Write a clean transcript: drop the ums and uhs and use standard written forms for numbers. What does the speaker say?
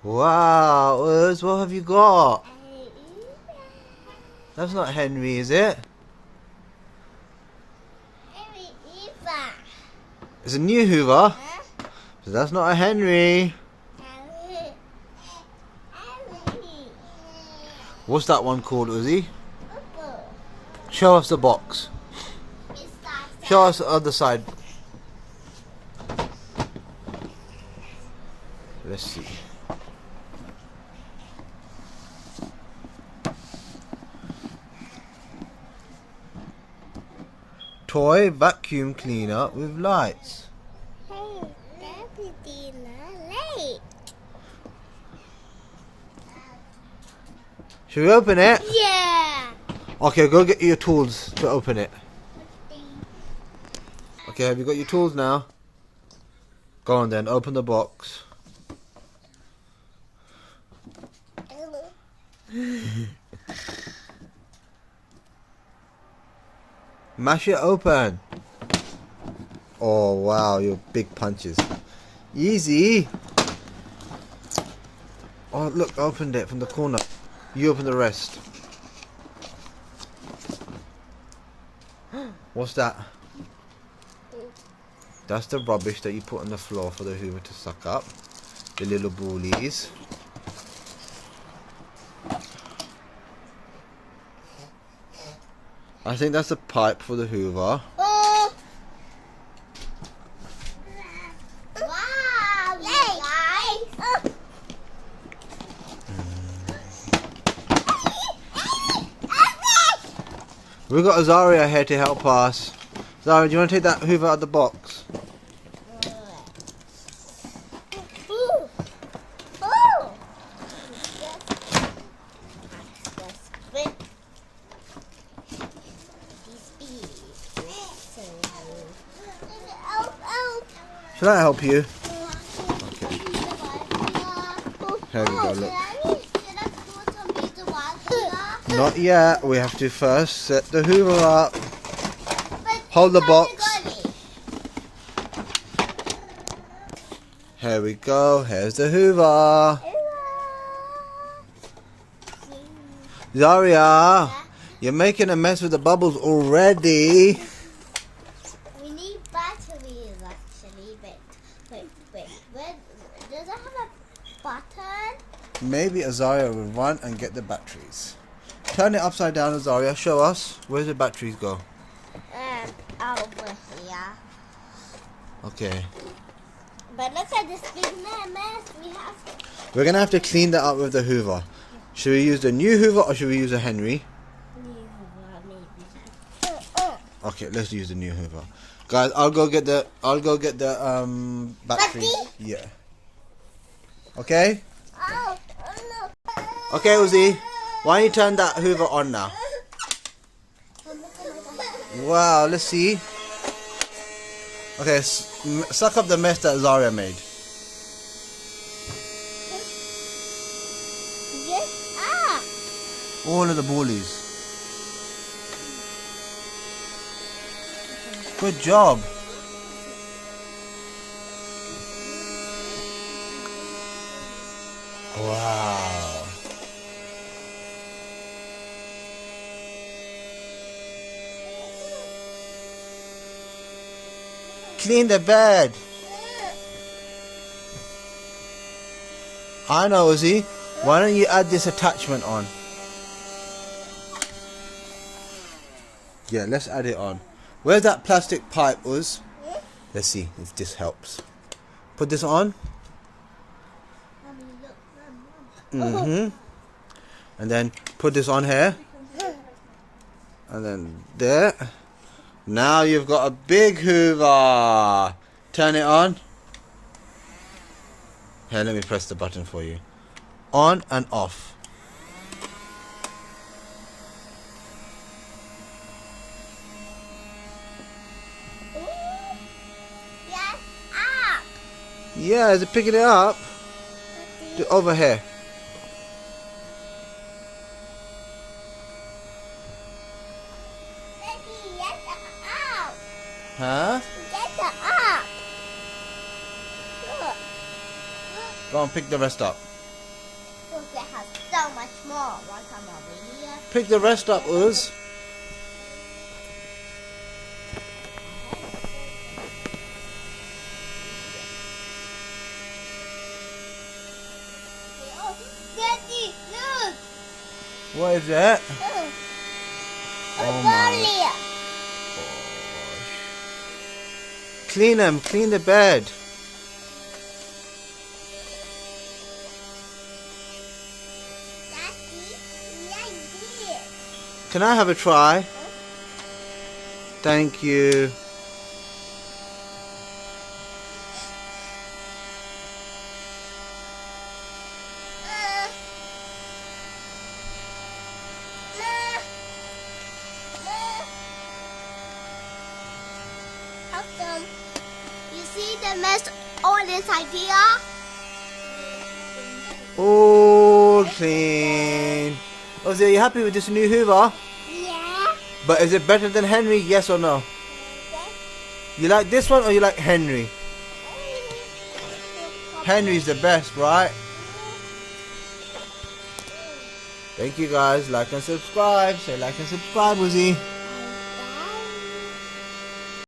Wow, Uz, what have you got? That's not Henry, is it? It's a new Hoover. So that's not a Henry. What's that one called, Uzi? Show us the box. Show us the other side. Let's see. Toy vacuum cleaner with lights. Hey, Daddy dinner late. Should we open it? Yeah. Okay, go get your tools to open it. Okay, have you got your tools now? Go on then, open the box. Mash it open. Oh wow, your big punches. Easy. Oh look, I opened it from the corner. You open the rest. What's that? That's the rubbish that you put on the floor for the Hoover to suck up. The little bullies. I think that's a pipe for the Hoover. Oh. Wow, guys. We've got Azaria here to help us. Zara, do you want to take that Hoover out of the box? Should I help you? Okay. Here we go, look. Not yet. We have to first set the Hoover up. Hold the box. Here we go. Here's the Hoover. Zaria, you're making a mess with the bubbles already. We need batteries actually, but where does it have a button? Maybe Azaria will run and get the batteries. Turn it upside down, Azaria. Show us. Where the batteries go? Over here. Okay. But look at this big mess we have. We're going to have to clean that up with the Hoover. Should we use the new Hoover or should we use a Henry? Okay, let's use the new Hoover. Guys, I'll go get the batteries. Yeah. Okay? Oh no. Okay, Uzi. Why don't you turn that Hoover on now? Wow, let's see. Okay, suck up the mess that Zaria made. Yes, All of the bullies. Good job. Wow. Clean the bed. I know, Uzi. Why don't you add this attachment on? Yeah, let's add it on. Where's that plastic pipe, Uz? Let's see if this helps. Put this on. And then put this on here. And then there. Now you've got a big Hoover. Turn it on. Here, let me press the button for you. On and off. yes, up. Yeah, is it picking it up? Over here. Daddy, yes, up. Huh? Get up. Look. Go on, pick the rest up. they have so much more. One come over here. Pick the rest up, Uz. Oh, Daddy, look. What is that? A Oh my bully. gosh. Clean them. Clean the bed. Daddy, like this. Can I have a try? Thank you. Awesome. You see the mess all inside here? All clean. Ozzy, are you happy with this new Hoover? Yeah. But is it better than Henry? Yes or no? You like this one or you like Henry? Henry's the best, right? Thank you guys. Like and subscribe. Say like and subscribe, Ozzy.